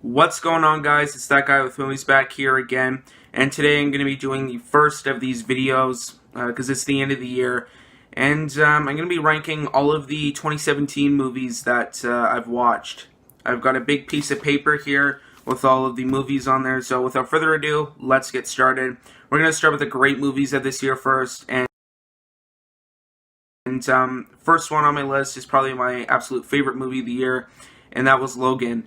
What's going on, guys? It's that guy with movies back here again, and today I'm going to be doing the first of these videos because it's the end of the year, and I'm going to be ranking all of the 2017 movies that I've watched. I've got a big piece of paper here with all of the movies on there, so without further ado, let's get started. We're going to start with the great movies of this year first, and first one on my list is probably my absolute favorite movie of the year, and that was Logan.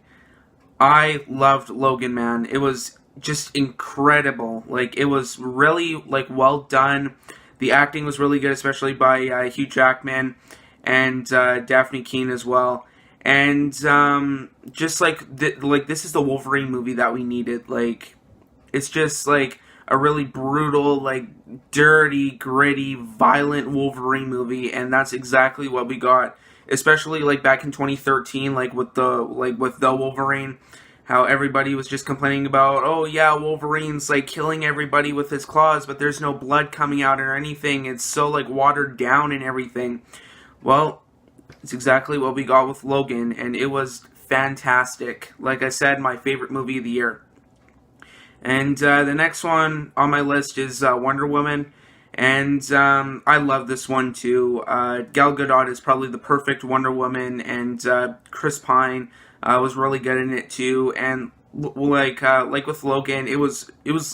I loved Logan, man. It was just incredible. Like, it was really, well done. The acting was really good, especially by Hugh Jackman and Daphne Keane as well. And just this is the Wolverine movie that we needed. Like, it's just like a really brutal, dirty, gritty, violent Wolverine movie, and that's exactly what we got. Especially back in 2013, with the Wolverine, how everybody was just complaining about, oh yeah, Wolverine's killing everybody with his claws, but there's no blood coming out or anything. It's so watered down and everything. Well, it's exactly what we got with Logan, and it was fantastic. Like I said, my favorite movie of the year. And the next one on my list is Wonder Woman. And I love this one too. Gal Gadot is probably the perfect Wonder Woman, and Chris Pine was really good in it too. And like with Logan, it was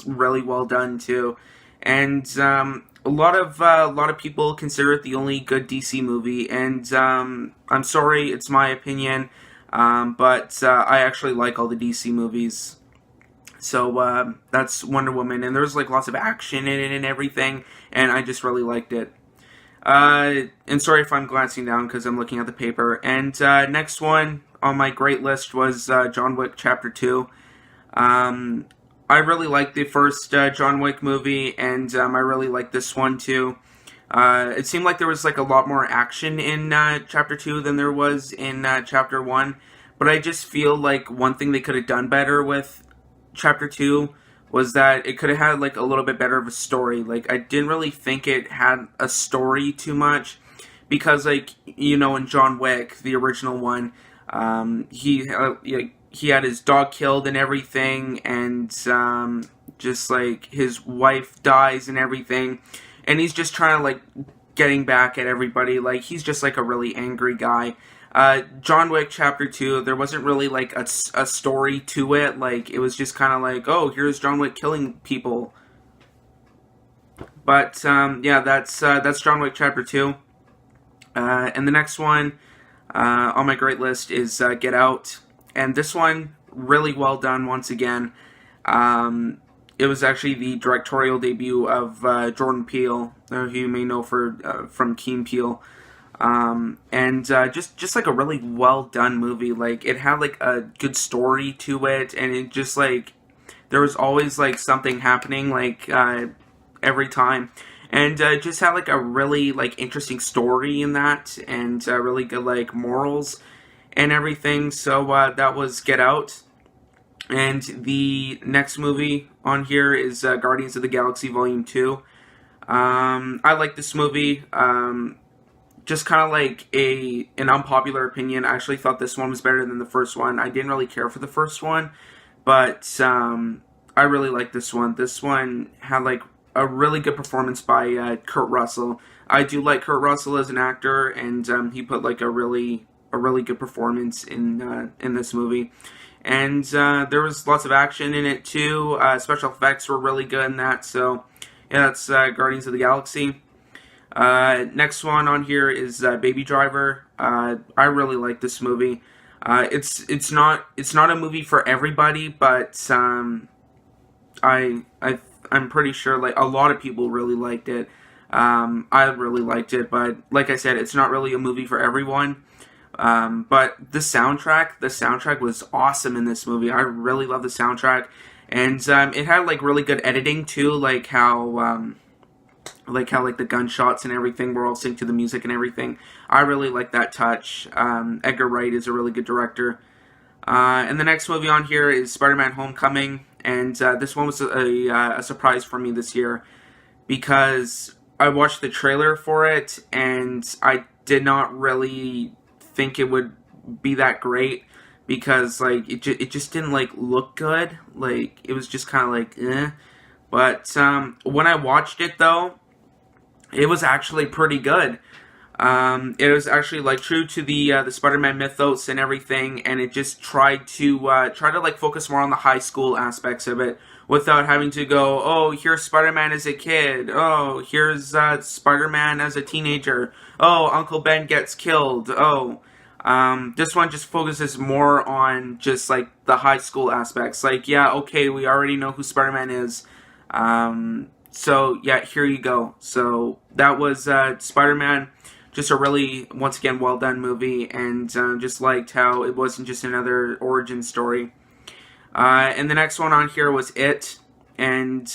really well done too. And a lot of people consider it the only good DC movie. And I'm sorry, it's my opinion, but I actually like all the DC movies. So that's Wonder Woman, and there's lots of action in it and everything, and I just really liked it. And sorry if I'm glancing down because I'm looking at the paper. And next one on my great list was John Wick Chapter 2. I really liked the first John Wick movie, and I really liked this one too. It seemed like there was a lot more action in Chapter 2 than there was in Chapter 1, but I just feel like one thing they could have done better with Chapter 2 was that it could have had a little bit better of a story. I didn't really think it had a story too much, because in John Wick, the original one, he had his dog killed and everything, and just his wife dies and everything, and he's just trying to getting back at everybody. He's just a really angry guy. John Wick Chapter 2, there wasn't really a story to it. It was just kind of oh, here's John Wick killing people. But yeah, that's John Wick Chapter 2. And the next one on my great list is Get Out, and this one really well done once again. It was actually the directorial debut of Jordan Peele, who you may know from Key and Peele. And just a really well done movie. It had a good story to it, and it just there was always something happening every time, and just had a really interesting story in that, and really good morals and everything. So that was Get Out. And the next movie on here is Guardians of the Galaxy Volume 2. I like this movie. Just kind of an unpopular opinion, I actually thought this one was better than the first one. I didn't really care for the first one, but I really liked this one. This one had a really good performance by Kurt Russell. I do like Kurt Russell as an actor, and he put a really good performance in this movie. And there was lots of action in it too. Special effects were really good in that. So yeah, that's Guardians of the Galaxy. Next one on here is Baby Driver. I really like this movie. It's not a movie for everybody, but I'm pretty sure a lot of people really liked it. I really liked it, but like I said, it's not really a movie for everyone. But the soundtrack was awesome in this movie. I really love the soundtrack, and it had really good editing too, how the gunshots and everything were all synced to the music and everything. I really like that touch. Edgar Wright is a really good director. And the next movie on here is Spider-Man Homecoming, and this one was a surprise for me this year, because I watched the trailer for it, and I did not really think it would be that great, because like it just didn't like look good. Like it was just kind of like eh. But when I watched it though, it was actually pretty good. It was actually like true to the Spider-Man mythos and everything, and it just tried to like focus more on the high school aspects of it without having to go, oh, here's Spider-Man as a kid, oh, here's Spider-Man as a teenager, oh, Uncle Ben gets killed, oh. This one just focuses more on just like the high school aspects. Like, yeah, okay, we already know who Spider-Man is. So yeah, here you go. So that was Spider-Man. Just a really, once again, well done movie, and just liked how it wasn't just another origin story. And the next one on here was It, and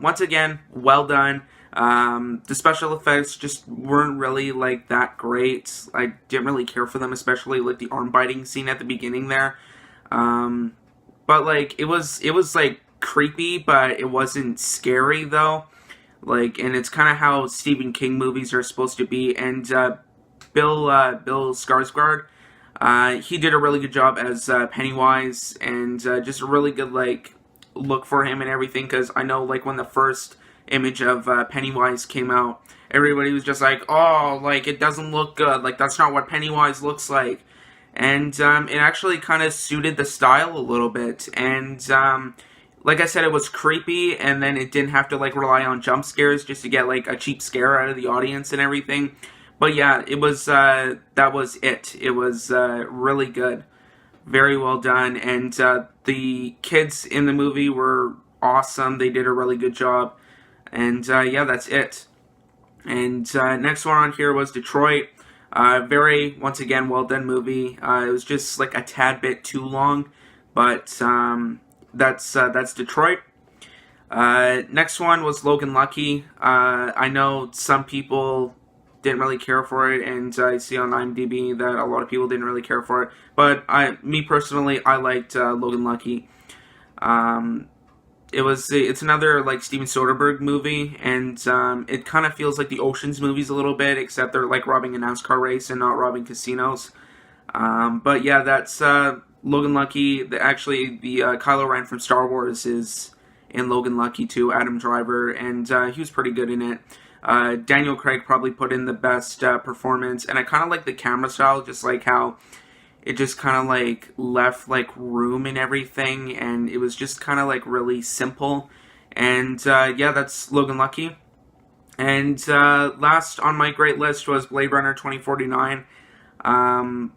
once again, well done. The special effects just weren't really like that great. I didn't really care for them, especially like the arm biting scene at the beginning there. But like it was like creepy, but it wasn't scary though. Like, and it's kind of how Stephen King movies are supposed to be. And Bill Skarsgård, he did a really good job as Pennywise, and just a really good like look for him and everything. Because I know like when the first image of Pennywise came out, everybody was just like, oh, like it doesn't look good. Like that's not what Pennywise looks like. And it actually kind of suited the style a little bit. And like I said, it was creepy, and then it didn't have to like rely on jump scares just to get like a cheap scare out of the audience and everything. But yeah, it was that was it. It was really good, very well done, and the kids in the movie were awesome. They did a really good job, and yeah, that's it. And next one on here was Detroit. Very, once again, well done movie. It was just like a tad bit too long, but that's Detroit. Next one was Logan Lucky. I know some people didn't really care for it, and I see on IMDb that a lot of people didn't really care for it. But me personally, I liked Logan Lucky. It's another like Steven Soderbergh movie, and it kind of feels like the Ocean's movies a little bit, except they're like robbing a NASCAR race and not robbing casinos. But yeah, that's Logan Lucky. Actually, the Kylo Ren from Star Wars is in Logan Lucky too, Adam Driver, and he was pretty good in it. Daniel Craig probably put in the best performance, and I kind of like the camera style, just like how it just kind of like left like room and everything, and it was just kind of like really simple. And yeah, that's Logan Lucky. And last on my great list was Blade Runner 2049.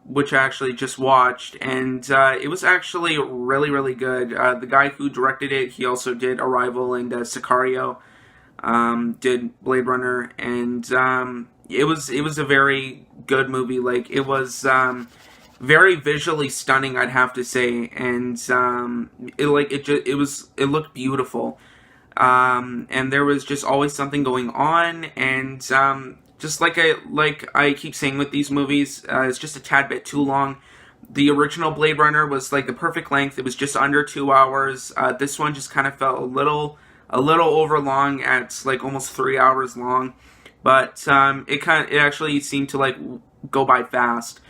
Which I actually just watched, and it was actually really, really good. The guy who directed it, he also did Arrival and Sicario, did Blade Runner, and it was a very good movie. Like it was very visually stunning, I'd have to say, and it looked beautiful, and there was just always something going on, and just like I keep saying with these movies, it's just a tad bit too long. The original Blade Runner was like the perfect length. It was just under 2 hours. This one just kind of felt a little over long at like almost 3 hours long. But it actually seemed to like go by fast.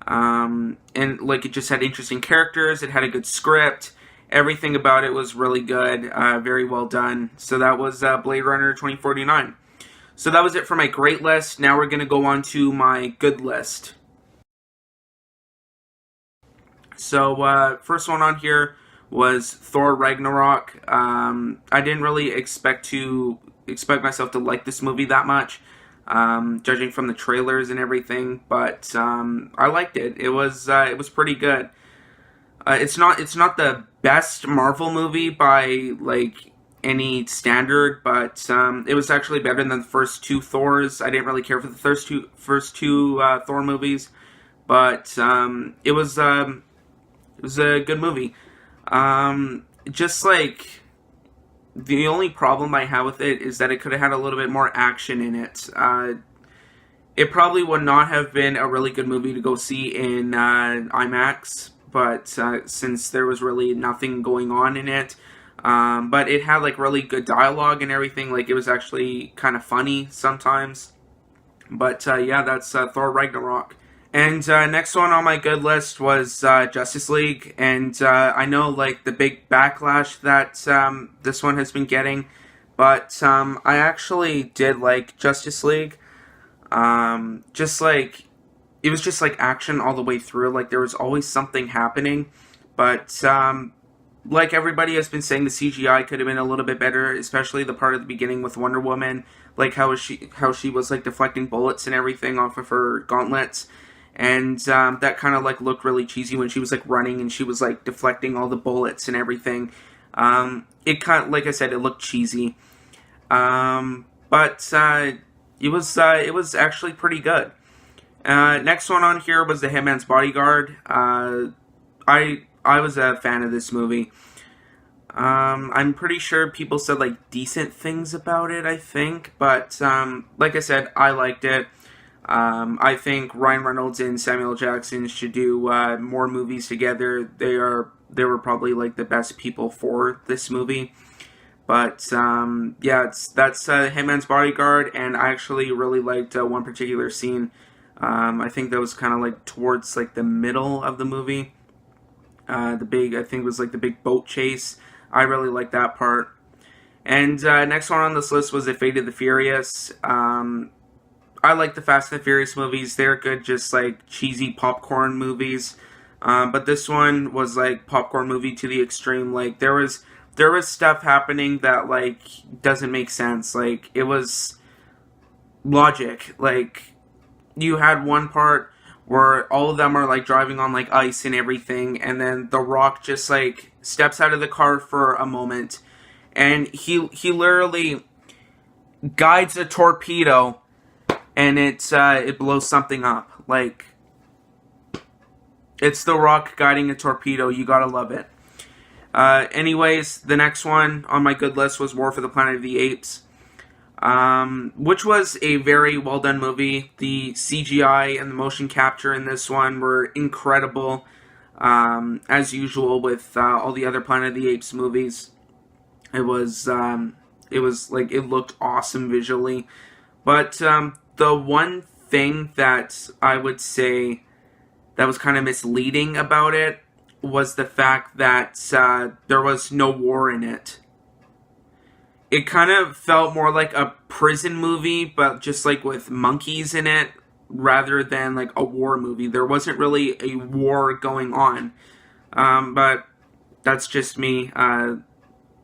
And like it just had interesting characters. It had a good script. Everything about it was really good. Very well done. So that was Blade Runner 2049. So that was it for my great list. Now we're going to go on to my good list. So first one on here was Thor Ragnarok. I didn't really expect myself to like this movie that much, judging from the trailers and everything, but I liked it. It was pretty good. It's not the best Marvel movie by like any standard, but it was actually better than the first two Thors. I didn't really care for the first two Thor movies, but it was a good movie. Just like the only problem I have with it is that it could have had a little bit more action in it. It probably would not have been a really good movie to go see in IMAX, but since there was really nothing going on in it. But it had like really good dialogue and everything. Like it was actually kind of funny sometimes. But yeah, that's Thor Ragnarok. And next one on my good list was Justice League, and I know like the big backlash that this one has been getting, but I actually did like Justice League. Just like it was just like action all the way through. Like there was always something happening, but like everybody has been saying, the CGI could have been a little bit better, especially the part at the beginning with Wonder Woman, like how she was like deflecting bullets and everything off of her gauntlets, and that kind of like looked really cheesy when she was like running and she was like deflecting all the bullets and everything. It kind of, like I said, it looked cheesy, but it was actually pretty good. Next one on here was the Hitman's Bodyguard. I was a fan of this movie. I'm pretty sure people said like decent things about it, I think, but like I said, I liked it. I think Ryan Reynolds and Samuel Jackson should do more movies together. They were probably like the best people for this movie. But yeah, that's Hitman's Bodyguard, and I actually really liked one particular scene. I think that was kind of like towards like the middle of the movie. I think it was like the big boat chase. I really liked that part. And next one on this list was The Fate of the Furious. I like the Fast and the Furious movies. They're good, just like cheesy popcorn movies. But this one was like popcorn movie to the extreme. Like there was stuff happening that like doesn't make sense. Like it was logic. Like you had one part where all of them are like driving on like ice and everything, and then The Rock just like steps out of the car for a moment, and he literally guides a torpedo, and it blows something up. Like it's The Rock guiding a torpedo. You gotta love it. Anyways, the next one on my good list was War for the Planet of the Apes, which was a very well done movie. The CGI and the motion capture in this one were incredible, as usual with all the other Planet of the Apes movies. It was like it looked awesome visually, but the one thing that I would say that was kind of misleading about it was the fact that there was no war in it. It kind of felt more like a prison movie, but just like with monkeys in it, rather than like a war movie. There wasn't really a war going on, but that's just me.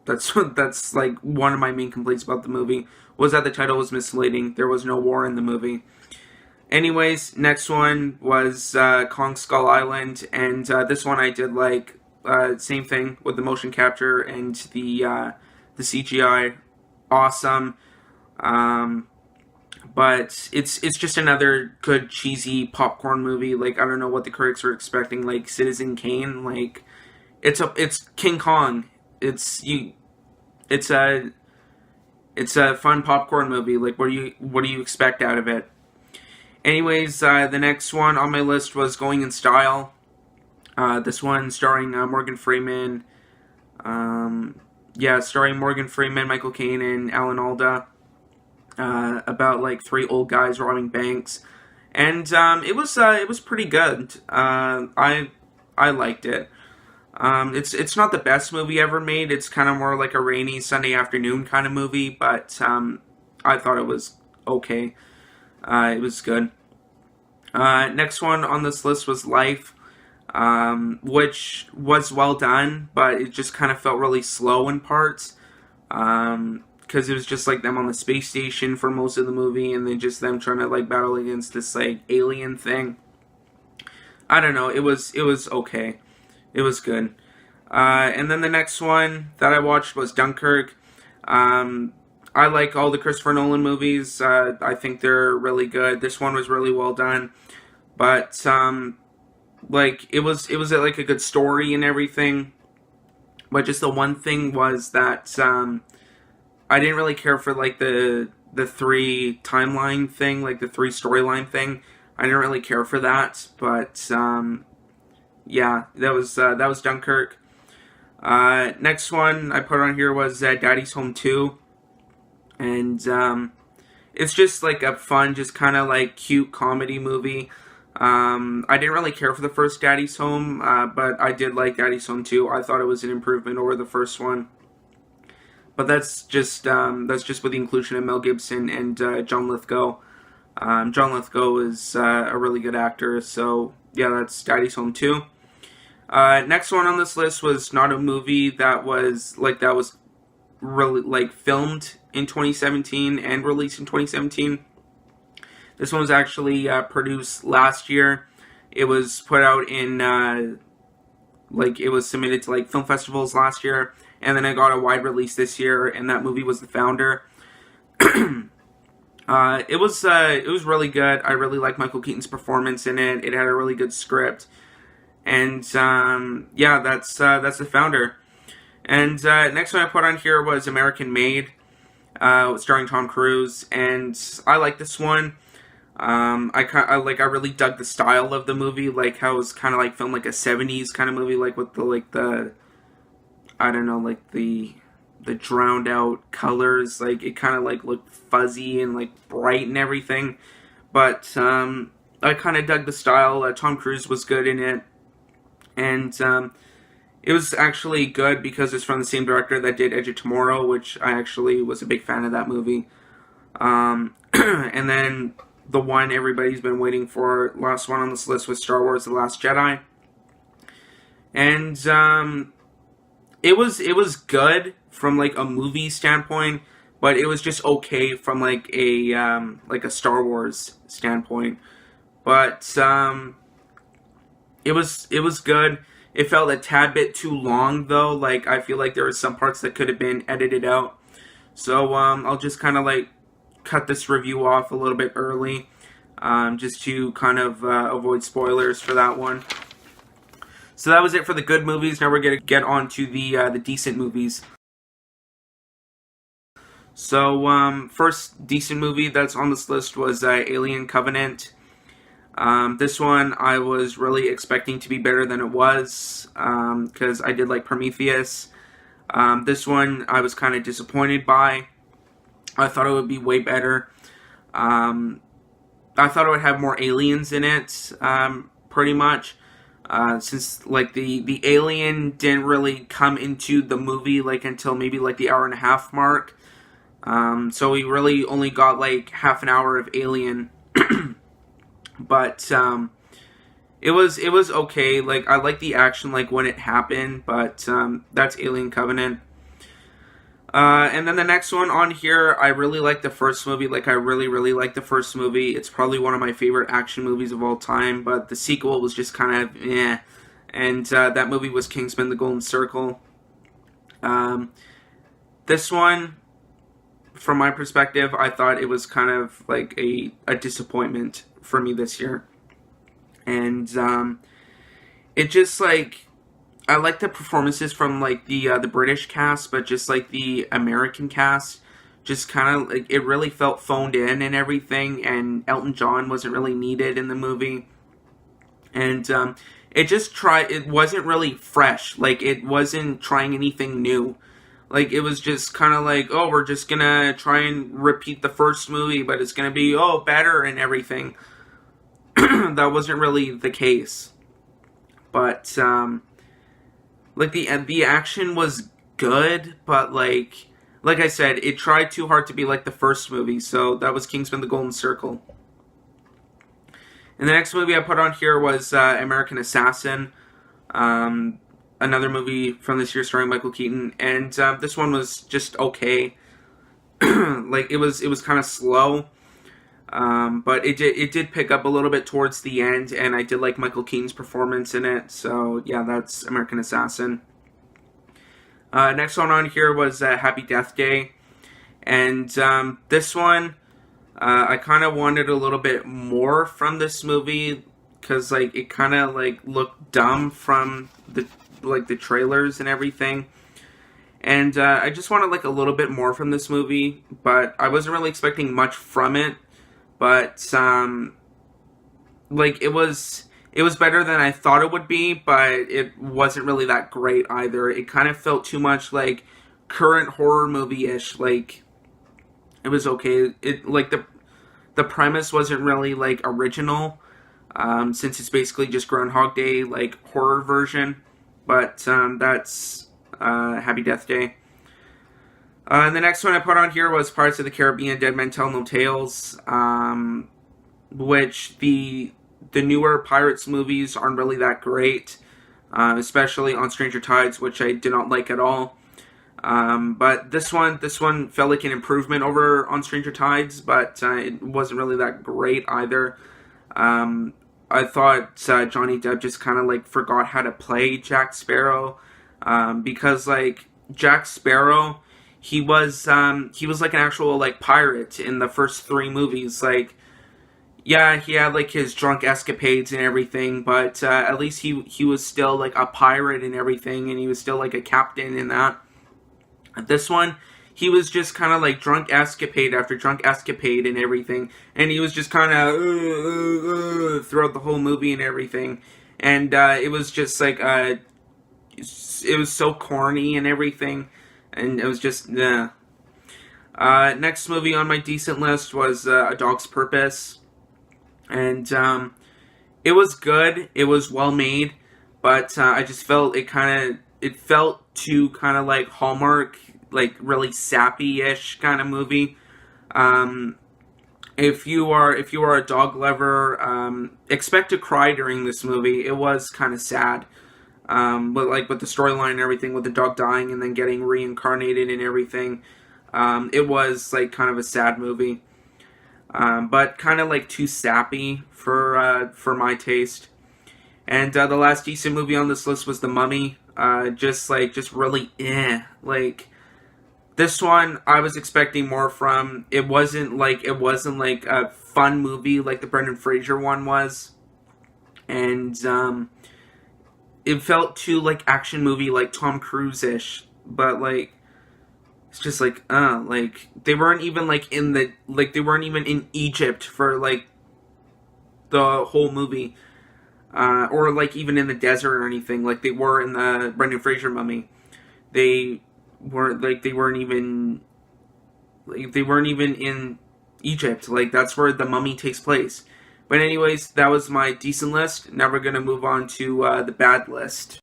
That's like one of my main complaints about the movie, was that the title was misleading. There was no war in the movie. Anyways, next one was Kong Skull Island, and this one I did like. Same thing with the motion capture and the CGI, awesome. But it's just another good cheesy popcorn movie. Like I don't know what the critics were expecting. Like Citizen Kane, like it's King Kong. It's a fun popcorn movie. Like what do you expect out of it? Anyways, the next one on my list was Going in Style. This one starring Morgan Freeman. Starring Morgan Freeman, Michael Caine, and Alan Alda. About like three old guys robbing banks, and it was pretty good. I liked it. It's not the best movie ever made. It's kind of more like a rainy Sunday afternoon kind of movie, but I thought it was okay. It was good. Next one on this list was Life, which was well done, but it just kind of felt really slow in parts. Because it was just like them on the space station for most of the movie, and then just them trying to like battle against this like alien thing. I don't know. It was okay. It was good. And then the next one that I watched was Dunkirk. I like all the Christopher Nolan movies. I think they're really good. This one was really well done, but like it was like a good story and everything. But just the one thing was that I didn't really care for like the three timeline thing, like the three storyline thing. I didn't really care for that, but yeah, that was Dunkirk. Next one I put on here was Daddy's Home 2. And it's just like a fun, just kind of like cute comedy movie. I didn't really care for the first Daddy's Home, but I did like Daddy's Home 2. I thought it was an improvement over the first one. But that's just with the inclusion of Mel Gibson and John Lithgow. John Lithgow is a really good actor, so yeah, that's Daddy's Home 2. Next one on this list was not a movie that was really filmed in 2017 and released in 2017. This one was actually produced last year. It was put out in it was submitted to film festivals last year, and then it got a wide release this year. And that movie was The Founder. It was really good. I really liked Michael Keaton's performance in it. It had a really good script, and yeah, that's The Founder. And next one I put on here was American Made, starring Tom Cruise, and I like this one. I really dug the style of the movie, like how it was kind of filmed like a 70s kind of movie, like with the I don't know, like the drowned out colors, like it kind of looked fuzzy and bright and everything. But I kind of dug the style. Tom Cruise was good in it, and it was actually good because it's from the same director that did Edge of Tomorrow, which I actually was a big fan of that movie. And then the one everybody's been waiting for, last one on this list, was Star Wars: The Last Jedi. And it was good from a movie standpoint, but it was just okay from a Star Wars standpoint. But it was good. It felt a tad bit too long though. I feel like there were some parts that could have been edited out. So I'll just kind of cut this review off a little bit early, just to kind of avoid spoilers for that one. So that was it for the good movies. Now we're going to get on to the decent movies. So first decent movie that's on this list was Alien Covenant. This one I was really expecting to be better than it was, because I did like Prometheus. This one I was kind of disappointed by. I thought it would be way better. I thought it would have more aliens in it, pretty much. Since the alien didn't really come into the movie until maybe the hour and a half mark. So we really only got half an hour of alien. But it was okay. I like the action when it happened, but that's Alien Covenant. And then the next one on here, I really like the first movie. I really like the first movie. It's probably one of my favorite action movies of all time, but the sequel was just kind of eh. And that movie was Kingsman: The Golden Circle. This one, from my perspective, I thought it was kind of a disappointment for me this year. And it just I like the performances from the British cast, but just the American cast, just kind of it really felt phoned in and everything, and Elton John wasn't really needed in the movie. And it wasn't really fresh. It wasn't trying anything new. It was just kind of oh, we're just gonna try and repeat the first movie, but it's gonna be better and everything. That wasn't really the case. But the action was good, but like I said, it tried too hard to be like the first movie. So that was Kingsman: The Golden Circle. And the next movie I put on here was American Assassin, another movie from this year starring Michael Keaton, and this one was just okay. It was kind of slow, but it did pick up a little bit towards the end, and I did like Michael Keaton's performance in it. So yeah, that's American Assassin. Next one on here was Happy Death Day, and this one. I kind of wanted a little bit more from this movie because it kind of looked dumb from the trailers and everything, and I just wanted a little bit more from this movie, but I wasn't really expecting much from it. But it was better than I thought it would be, but it wasn't really that great either. It kind of felt too much like current horror movie-ish. It was okay. It the premise wasn't really original. since it's basically just Groundhog Day, like, horror version. But that's Happy Death Day. The next one I put on here was Pirates of the Caribbean, Dead Men Tell No Tales, which the newer Pirates movies aren't really that great, especially on Stranger Tides, which I did not like at all. But this one felt like an improvement over on Stranger Tides, but it wasn't really that great either. I thought Johnny Depp just kind of like forgot how to play Jack Sparrow, because like Jack Sparrow, he was like an actual like pirate in the first three movies. Like, yeah, he had like his drunk escapades and everything, but at least he was still like a pirate and everything, and he was still like a captain in that. This one, he was just kind of like drunk escapade after drunk escapade and everything, and he was just kind of throughout the whole movie and everything, and it was just like it was so corny and everything, and it was just nah. Next movie on my decent list was A Dog's Purpose, and it was good. It was well made, but I just felt it felt too kind of like Hallmark, like really sappy-ish kind of movie. If you are a dog lover, expect to cry during this movie. It was kind of sad, but like with the storyline and everything, with the dog dying and then getting reincarnated and everything, it was like kind of a sad movie, but kind of like too sappy for my taste. And the last decent movie on this list was The Mummy. Just really like. This one I was expecting more from. It wasn't like a fun movie like the Brendan Fraser one was, and it felt too like action movie, like Tom Cruise-ish. But like it's just like they weren't even like they weren't even in Egypt for like the whole movie, or like even in the desert or anything like they were in the Brendan Fraser Mummy. They weren't even in Egypt. Like that's where the Mummy takes place. But anyways, that was my decent list. Now we're gonna move on to the bad list.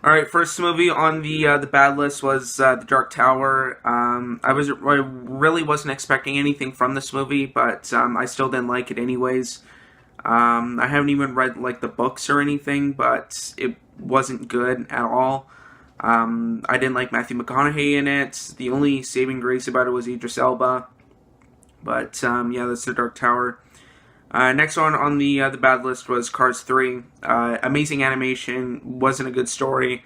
All right, first movie on the bad list was The Dark Tower. I really wasn't expecting anything from this movie, but I still didn't like it anyways. I haven't even read like the books or anything, but it wasn't good at all. I didn't like Matthew McConaughey in it. The only saving grace about it was Idris Elba. But yeah, that's The Dark Tower. Next one on the bad list was Cars 3. Amazing animation, wasn't a good story.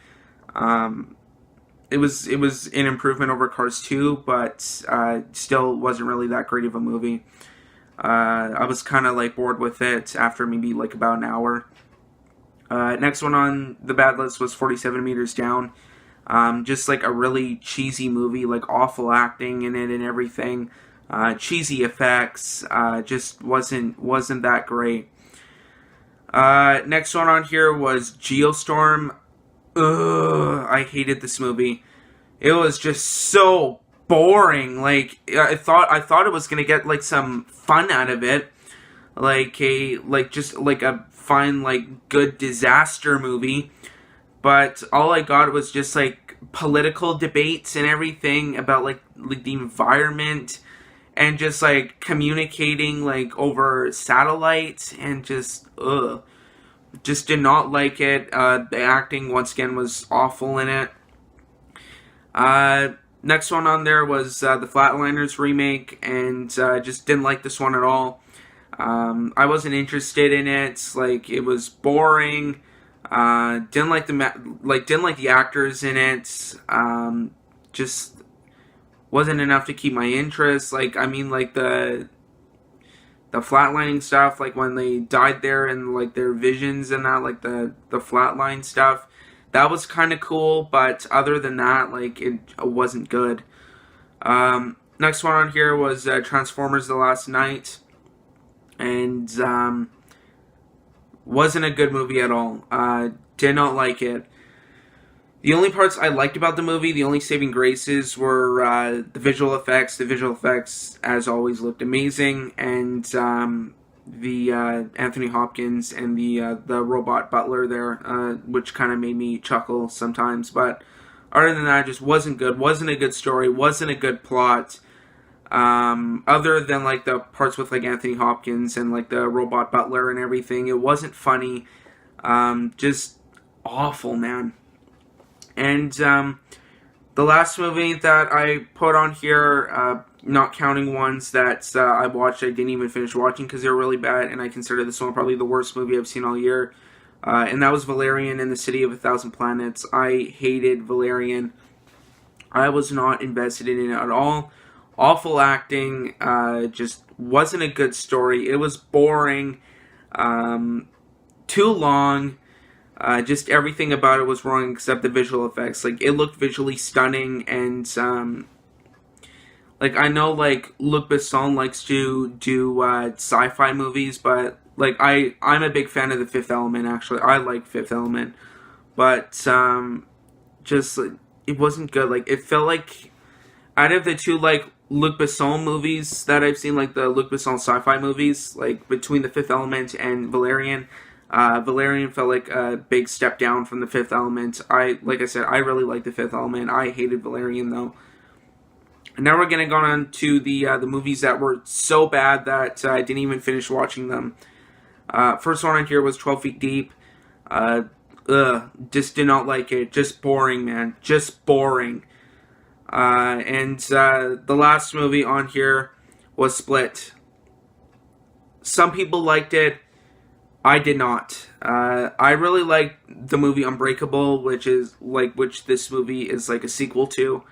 It was an improvement over Cars 2, but still wasn't really that great of a movie. I was kind of like bored with it after maybe like about an hour. Next one on the bad list was 47 Meters Down. Just like a really cheesy movie, like awful acting in it and everything. Cheesy effects, just wasn't that great. Next one on here was Geostorm. Ugh, I hated this movie. It was just so boring. Like I thought it was gonna get like some fun out of it, just like a fine like good disaster movie. But all I got was just like political debates and everything about like the environment, and just like communicating like over satellite, and just did not like it. The acting once again was awful in it. Next one on there was the Flatliners remake, and just didn't like this one at all. I wasn't interested in it. Like it was boring. Didn't like the actors in it. Just wasn't enough to keep my interest. Like I mean, like the flatlining stuff, like when they died there and like their visions and that, like the flatline stuff, that was kind of cool. But other than that, like it wasn't good. Next one on here was Transformers: The Last Knight, and wasn't a good movie at all. Did not like it. The only parts I liked about the movie, the only saving graces, were the visual effects. The visual effects, as always, looked amazing, and Anthony Hopkins and the robot butler there, which kind of made me chuckle sometimes. But other than that, it just wasn't good. Wasn't a good story. Wasn't a good plot. Other than like the parts with like Anthony Hopkins and like the robot butler and everything, it wasn't funny. Just awful, man. And the last movie that I put on here, not counting ones that I watched, I didn't even finish watching because they were really bad, and I consider this one probably the worst movie I've seen all year. And that was Valerian and the City of a Thousand Planets. I hated Valerian. I was not invested in it at all. Awful acting. Just wasn't a good story. It was boring. Too long. Just everything about it was wrong except the visual effects. Like, it looked visually stunning, and like, I know like Luc Besson likes to do sci-fi movies, but like I'm a big fan of The Fifth Element. Actually, I like Fifth Element, but just like, it wasn't good. Like, it felt like out of the two like Luc Besson movies that I've seen, like the Luc Besson sci-fi movies, like between The Fifth Element and Valerian. Valerian felt like a big step down from The Fifth Element. Like I said, I really like The Fifth Element. I hated Valerian though. And now we're gonna go on to the movies that were so bad that I didn't even finish watching them. First one on here was 12 Feet Deep. Just did not like it. Just boring, man. Just boring. And the last movie on here was Split. Some people liked it. I did not. I really liked the movie Unbreakable, which this movie is like a sequel to.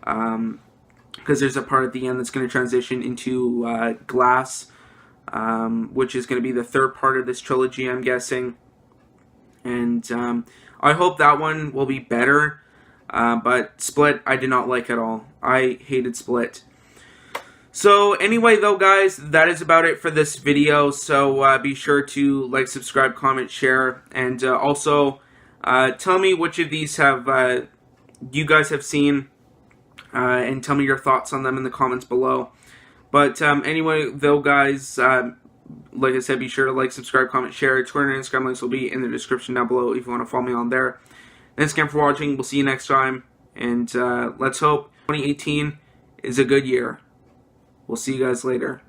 Because there's a part at the end that's going to transition into Glass, which is going to be the third part of this trilogy, I'm guessing. And I hope that one will be better. But Split, I did not like at all. I hated Split. So anyway, though, guys, that is about it for this video. So be sure to like, subscribe, comment, share, and also tell me which of these have you guys have seen, and tell me your thoughts on them in the comments below. But anyway, though, guys, like I said, be sure to like, subscribe, comment, share. Twitter and Instagram links will be in the description down below if you want to follow me on there. Thanks again for watching. We'll see you next time, and let's hope 2018 is a good year. We'll see you guys later.